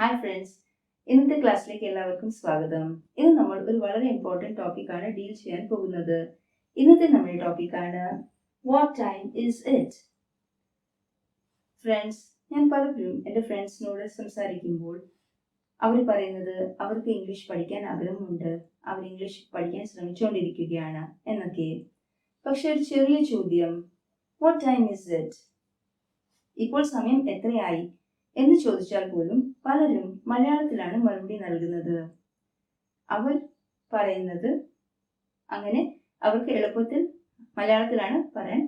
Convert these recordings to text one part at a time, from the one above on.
Hi friends, ഇന്നത്തെ ക്ലാസ്സിലേക്ക് എല്ലാവർക്കും സ്വാഗതം. ഇന്ന് നമ്മൾ ഒരു വളരെ ഇമ്പോർട്ടൻറ്റ് ടോപ്പിക്കാണ് ഡീൽ ചെയ്യാൻ പോകുന്നത്. ഇന്നത്തെ നമ്മുടെ ടോപ്പിക്കാണ് what time is it. Friends, ഞാൻ പലപ്പോഴും എൻ്റെ ഫ്രണ്ട്സിനോട് സംസാരിക്കുമ്പോൾ അവർ പറയുന്നത് അവർക്ക് ഇംഗ്ലീഷ് പഠിക്കാൻ ആഗ്രഹമുണ്ട്, അവർ ഇംഗ്ലീഷ് പഠിക്കാൻ ശ്രമിച്ചുകൊണ്ടിരിക്കുകയാണ് എന്നൊക്കെ. പക്ഷെ ഒരു ചെറിയ ചോദ്യം, വാട്ട് ടൈം ഈസ് ഇറ്റ്, ഇപ്പോൾ സമയം എത്രയായി എന്ന് ചോദിച്ചാൽ പോലും പലരും മലയാളത്തിലാണ് മറുപടി നൽകുന്നത്. അവർ പറയുന്നത് അങ്ങനെ അവർക്ക് എളുപ്പത്തിൽ മലയാളത്തിലാണ് പറയാൻ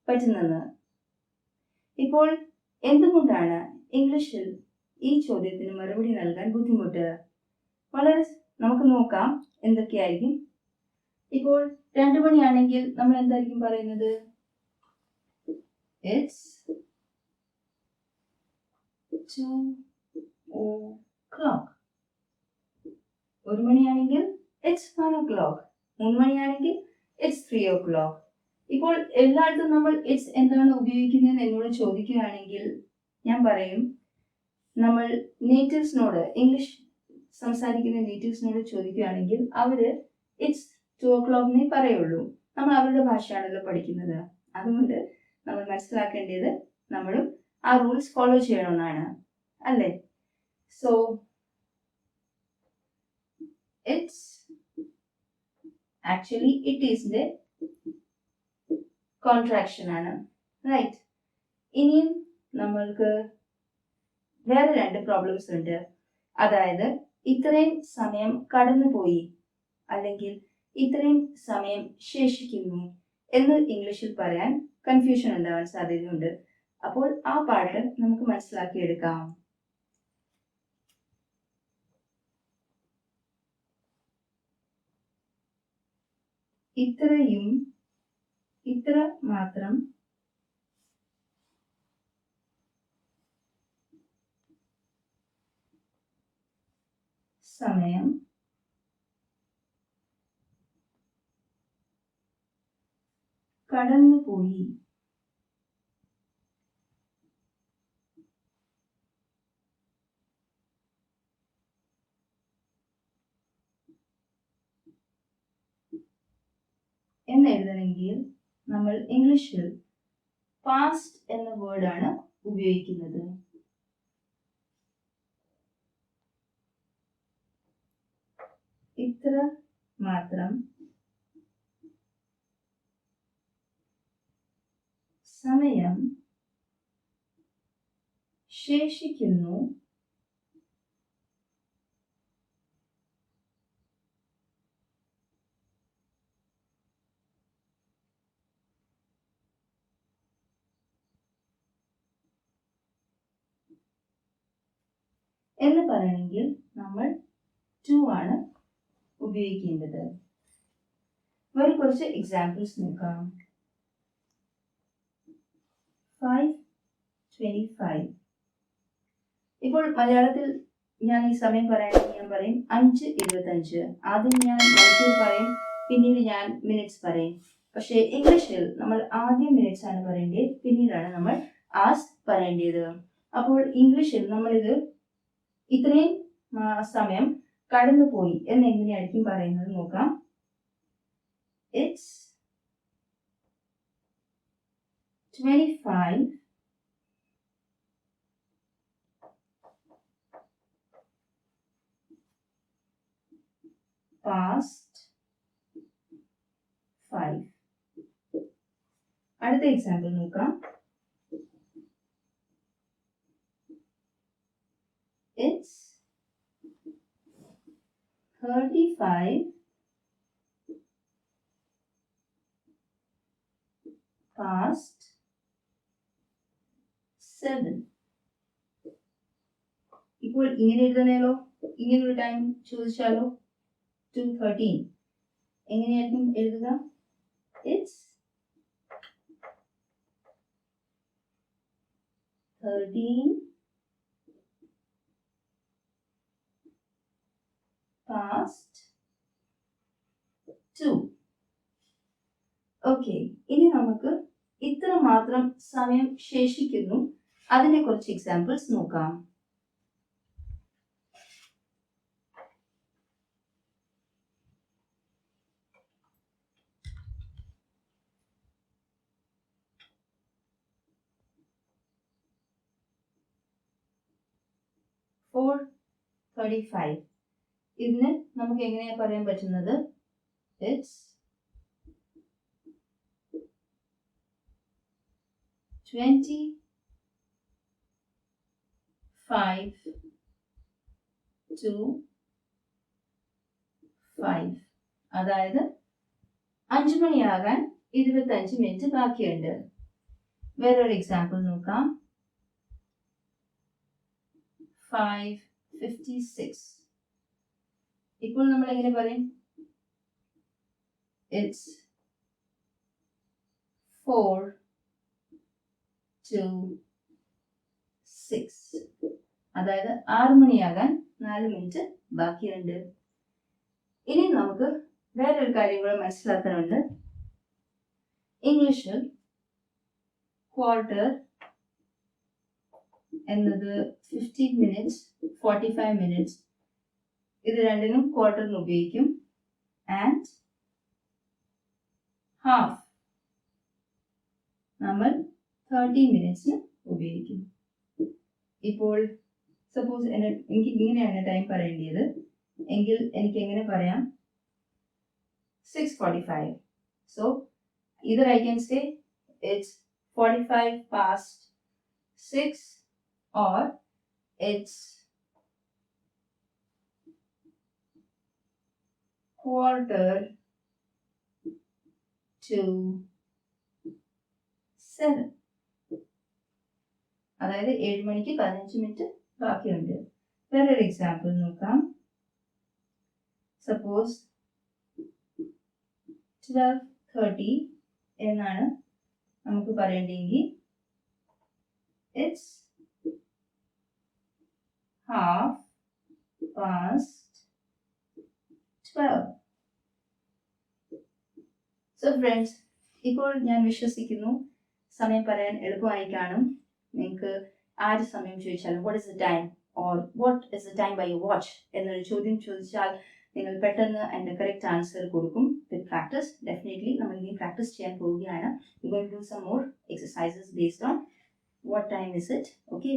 പറ്റുന്നത്. ഇപ്പോൾ എന്തുകൊണ്ടാണ് ഇംഗ്ലീഷിൽ ഈ ചോദ്യത്തിന് മറുപടി നൽകാൻ ബുദ്ധിമുട്ട്? വളരെ നമുക്ക് നോക്കാം എന്തൊക്കെയായിരിക്കും. ഇപ്പോൾ 2 മണിയാണെങ്കിൽ നമ്മൾ എന്തായിരിക്കും പറയുന്നത്? It's 2 o'clock. 1 മണിയാണെങ്കിൽ it's 1 o'clock. 3 മണിയാണെങ്കിൽ it's 3 o'clock. ഇപ്പോൾ എല്ലായിടത്തും നമ്മൾ it's എന്താണ് ഉപയോഗിക്കുന്നത് എന്നോട് ചോദിക്കുകയാണെങ്കിൽ ഞാൻ പറയും, നമ്മൾ നേറ്റീവ്സിനോട്, ഇംഗ്ലീഷ് സംസാരിക്കുന്ന നേറ്റീവ്സിനോട് ചോദിക്കുകയാണെങ്കിൽ അവര് it's 2 o'clock എന്നേ പറയുള്ളൂ. നമ്മൾ അവരുടെ ഭാഷയാണല്ലോ പഠിക്കുന്നത്. അതുകൊണ്ട് നമ്മൾ മനസ്സിലാക്കേണ്ടത് നമ്മളും ആ റൂൾസ് ഫോളോ ചെയ്യണമെന്നാണ്, അല്ലേ? സോ ഇറ്റ്സ് ആക്ച്വലി ഇറ്റ് ഈസിന്റെ കോൺട്രാക്ഷൻ ആണ്, റൈറ്റ്? ഇനിയും നമ്മൾക്ക് വേറെ 2 പ്രോബ്ലംസ് ഉണ്ട്. അതായത് ഇത്രയും സമയം കടന്നുപോയി അല്ലെങ്കിൽ ഇത്രയും സമയം ശേഷിക്കുന്നു എന്ന് ഇംഗ്ലീഷിൽ പറയാൻ കൺഫ്യൂഷൻ ഉണ്ടാവാൻ സാധ്യതയുണ്ട്. അപ്പോൾ ആ പാർട്ട് നമുക്ക് മനസ്സിലാക്കിയെടുക്കാം. ഇത്രയും, ഇത്ര മാത്രം സമയം കടന്നുപോയി. എന്നെഴുതണമെങ്കിൽ നമ്മൾ ഇംഗ്ലീഷിൽ പാസ്റ്റ് എന്ന വേർഡാണ് ഉപയോഗിക്കുന്നത്. ഇത്ര മാത്രം സമയം ശേഷിക്കുന്നു എന്ന് പറയണമെങ്കിൽ നമ്മൾ ടു ആണ് ഉപയോഗിക്കേണ്ടത്. വേറെ കുറച്ച് എക്സാമ്പിൾസ് നോക്കാം. 5:25. ഇപ്പോൾ മലയാളത്തിൽ ഞാൻ ഈ സമയം പറയുകയാണെങ്കിൽ ഞാൻ പറയും 5:25. ആദ്യം ഞാൻ മണിക്കൂർ പറയും, പിന്നീട് ഞാൻ മിനിറ്റ്സ് പറയും. പക്ഷേ ഇംഗ്ലീഷിൽ നമ്മൾ ആദ്യം മിനിറ്റ്സ് ആണ് പറയേണ്ടത്, പിന്നീടാണ് നമ്മൾ ആസ് പറയേണ്ടത്. അപ്പോൾ ഇംഗ്ലീഷിൽ നമ്മളിത് ഇത്രയും സമയം കടന്നുപോയി എന്ന് എങ്ങനെയായിരിക്കും പറയുന്നത് നോക്കാം. It's 25 past 5. അടുത്ത എക്സാമ്പിൾ നോക്കാം. It's 35 past 7. ഇപ്പോൾ ഇങ്ങനെ എഴുതണേലോ, ഇങ്ങനെ ഒരു ടൈം ചോദിച്ചാലോ 2:13 എങ്ങനെയായിരിക്കും എഴുതുക? It's 13 past 2. ഓക്കെ, ഇനി നമുക്ക് ഇത്ര മാത്രം സമയം ശേഷിക്കുന്നു അതിനെ കുറിച്ച് എക്സാമ്പിൾസ് നോക്കാം. 4:35. ഇതിന് നമുക്ക് എങ്ങനെയാ പറയാൻ പറ്റുന്നത്? It's 25 to 5. അതായത് 5 മണിയാകാൻ 25 മിനിറ്റ് ബാക്കിയുണ്ട്. വേറൊരു എക്സാമ്പിൾ നോക്കാം. 5:56. ഇപ്പോൾ നമ്മൾ എങ്ങനെ പറയും? It's 4 to 6. അതായത് 6 മണിയാകാൻ 4 മിനിറ്റ് ബാക്കിയുണ്ട്. ഇനി നമുക്ക് വേറൊരു കാര്യം കൂടെ മനസ്സിലാക്കാനുണ്ട്. ഇംഗ്ലീഷിൽ ക്വാർട്ടർ എന്നത് 15 മിനിറ്റ്സ്, 45 മിനിറ്റ്സ്, ഇത് രണ്ടിനും ക്വാർട്ടറിന് ഉപയോഗിക്കും. ആൻഡ് ഹാഫ് നമ്മൾ 30 മിനിറ്റ്സിന് ഉപയോഗിക്കും. ഇപ്പോൾ സപ്പോസ് എനിക്ക് ഇങ്ങനെയാണ് ടൈം പറയേണ്ടത് എങ്കിൽ എനിക്ക് എങ്ങനെ പറയാം? 6:45. So either I can say it's 45 past 6 or it's quarter to 7. അതായത് 7 മണിക്ക് 15 മിനിറ്റ് ബാക്കിയുണ്ട്. വേറൊരു എക്സാമ്പിൾ നോക്കാം. സപ്പോസ് 12:30 എന്നാണ് നമുക്ക് പറയേണ്ടെങ്കിൽ it's half past 12. So friends, ഇപ്പോൾ ഞാൻ വിശ്വസിക്കുന്നു സമയം പറയാൻ എളുപ്പമായി കാണും. നിങ്ങൾക്ക് ആര് സമയം ചോദിച്ചാലും what is the time or what is the time by your watch എന്നൊരു ചോദ്യം ചോദിച്ചാൽ നിങ്ങൾ പെട്ടെന്ന് അതിന്റെ കറക്റ്റ് ആൻസർ കൊടുക്കും. വിത്ത് പ്രാക്ടീസ് ഡെഫിനറ്റ്ലി നമ്മൾ ഇനി പ്രാക്ടീസ് ചെയ്യാൻ പോവുകയാണ്. You going to do some more exercises based on what time is it. Okay,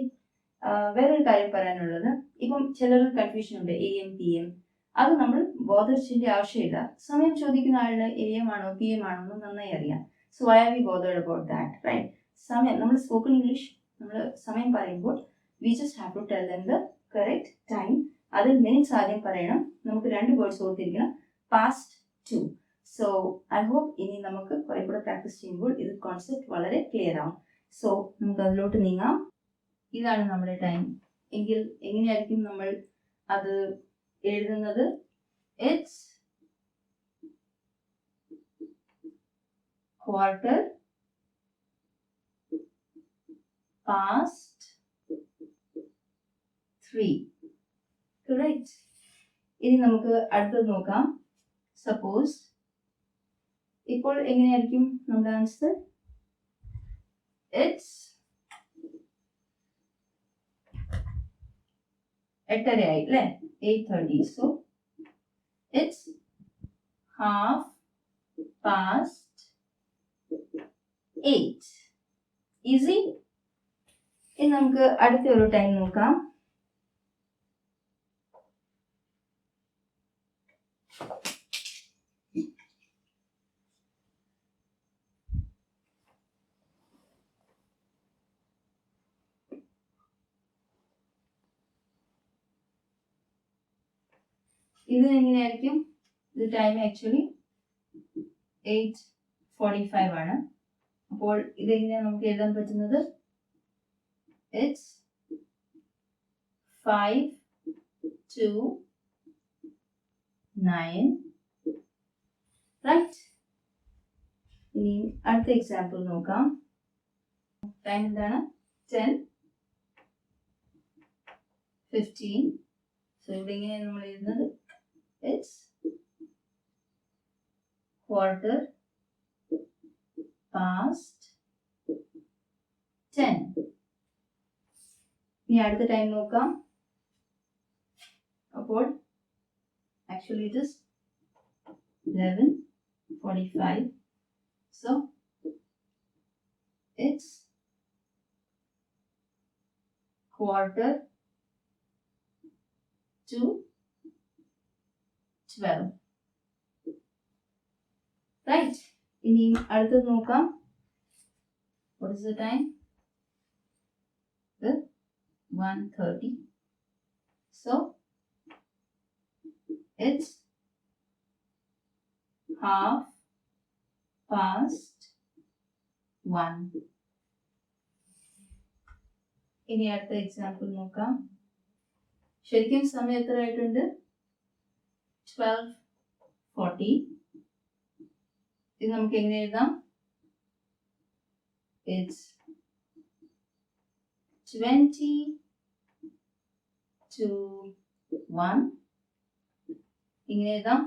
വേറൊരു കാര്യം പറയാനുള്ളത്, ഇപ്പം ചിലർക്ക് കൺഫ്യൂഷൻ ഉണ്ട് AM PM. അത് നമ്മൾ ബോധർ ചെയ്യേണ്ട ആവശ്യമില്ല. സമയം ചോദിക്കുന്ന ആളിന് AM ആണോ PM ആണോ എന്ന് നന്നായി അറിയാം. So why are we bothered about that, right? സമയം നമ്മൾ സ്പോക്കൺ ഇംഗ്ലീഷ് നമ്മൾ സമയം പറയുമ്പോൾ we just have to tell them the correct time. അതിൽ മിനിറ്റ്സ് ആദ്യം പറയണം. നമുക്ക് 2 വേർഡ്സ് ഓർത്തിരിക്കണം, past to. So I hope ഇനി നമുക്ക് കുറെ കൂടെ പ്രാക്ടീസ് ചെയ്യുമ്പോൾ ഇത് കോൺസെപ്റ്റ് വളരെ ക്ലിയർ ആവും. സോ നമുക്ക് അതിലോട്ട് നീങ്ങാം. ഇതാണ് നമ്മുടെ ടൈം എങ്കിൽ എങ്ങനെയായിരിക്കും നമ്മൾ അത് എഴുതുന്നത്? It's quarter past 3. correct. ഇനി നമുക്ക് അടുത്തത് നോക്കാം. സപ്പോസ് ഇപ്പോൾ എങ്ങനെയായിരിക്കും നമ്മുടെ ആൻസർ? ഇറ്റ്സ് 8:30 ആയി അല്ലേ? 8:30. So it's half past 8. Easy. ഇനി നമുക്ക് അടുത്ത ഒരു ടൈം നോക്കാം. ഇത് എങ്ങനെയായിരിക്കും? ഇത് ടൈം ആക്ച്വലി 8:45 ആണ്. അപ്പോൾ ഇതെങ്ങനെയാണ് നമുക്ക് എഴുതാൻ പറ്റുന്നത്? It's 5 to 9. റൈറ്റ്. ഇനി അടുത്ത എക്സാമ്പിൾ നോക്കാം. ടൈം എന്താണ്? 10:15. സോ ഇവിടെ എങ്ങനെയാണ് നമ്മൾ എഴുതുന്നത്? It's quarter past 10. ഇനി അടുത്ത ടൈം നോക്കാം. അപ്പോൾ actually it is 11:45. So it's quarter to 12. Right? ഇനി അടുത്തത് നോക്കാം. What is the time? The 1:30. So it's 1:30. ഇനി അടുത്ത എക്സാമ്പിൾ നോക്കാം. ശരിക്കും സമയം എത്ര ആയിട്ടുണ്ട്? 12:40. ഇത് നമുക്ക് എങ്ങനെ എഴുതാം? It's 20 to 1. ഇങ്ങനെ എഴുതാം.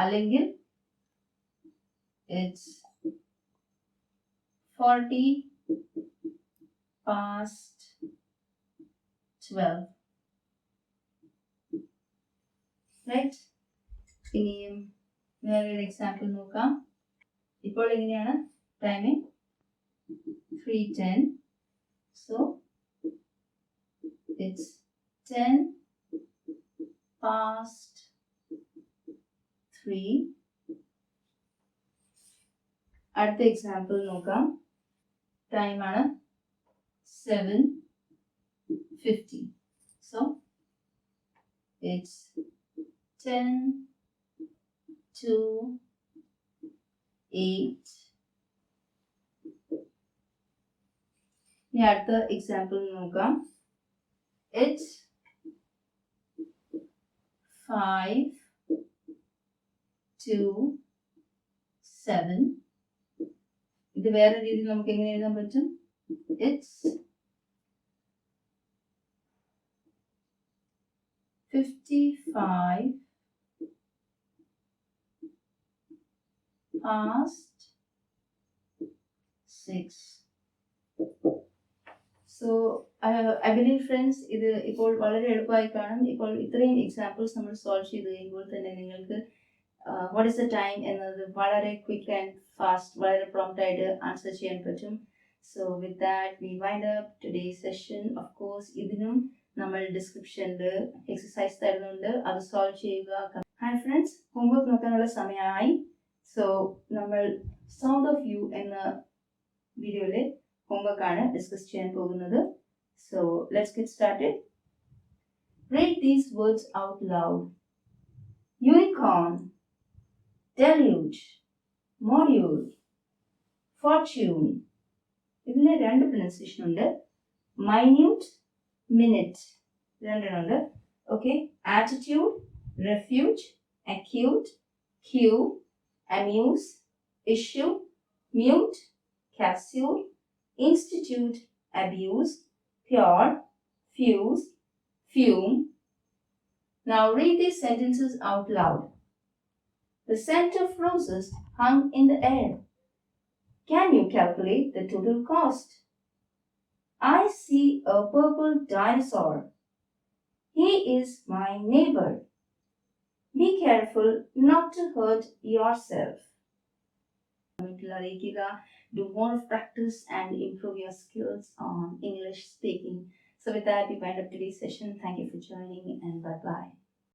അല്ലെങ്കിൽ it's 40 past 12. Right? ഇനിയും വേറൊരു എക്സാമ്പിൾ നോക്കാം. ഇപ്പോൾ എങ്ങനെയാണ് ടൈമിംഗ്? 3:10. So it's 10 past 3. അടുത്ത എക്സാമ്പിൾ നോക്കാം. ടൈം ആണ് 7:50. So it's 10 to 8. ഇനി അടുത്ത എക്സാമ്പിൾ നോക്കാം. It's 5 to 7. ഇത് വേറെ രീതിയിൽ നമുക്ക് എങ്ങനെ എഴുതാൻ പറ്റും? It's 55 past 6. So I believe friends, ഇത് ഇപ്പോൾ വളരെ എളുപ്പമായി കാണും. ഇപ്പോൾ ഇത്രയും എക്സാമ്പിൾസ് നമ്മൾ സോൾവ് ചെയ്ത് കഴിയുമ്പോൾ തന്നെ നിങ്ങൾക്ക് വാട്ട് ഇസ് ദ ടൈം എന്നത് വളരെ ക്വിക്ക് ആൻഡ് ഫാസ്റ്റ്, വളരെ പ്രോംപ്റ്റ് ആയിട്ട് ആൻസർ ചെയ്യാൻ പറ്റും. So with that we wind up today's session. Of course ഇതിനും നമ്മൾ ഡിസ്ക്രിപ്ഷനിൽ എക്സസൈസ് തരുന്നുണ്ട്, അത് സോൾവ് ചെയ്യുക. ഹായ് ഫ്രണ്ട്സ്, ഹോംവർക്ക് നോക്കാനുള്ള സമയമായി. സോ നമ്മൾ സൗണ്ട് ഓഫ് യു എന്ന വീഡിയോയിലെ homework ആണ് ഡിസ്കസ് ചെയ്യാൻ പോകുന്നത്. So let's get started. Read these words out loud. Unicorn, deluge, module, fortune. ഇതിന് രണ്ട് പ്രൊനൗൺസിയേഷൻ ഉണ്ട്. Minute, minute. രണ്ടെണ്ണമുണ്ട്. Okay. Attitude, refuge, acute, cue, amuse, issue, mute, capsule, institute, abuse, pure, fuse, fume. Now read these sentences out loud. The scent of roses hung in the air. Can you calculate the total cost? I see a purple dinosaur. He is my neighbor. Be careful not to hurt yourself. Do more practice and improve your skills on English speaking. So with that, we wind up today's session. Thank you for joining and bye-bye.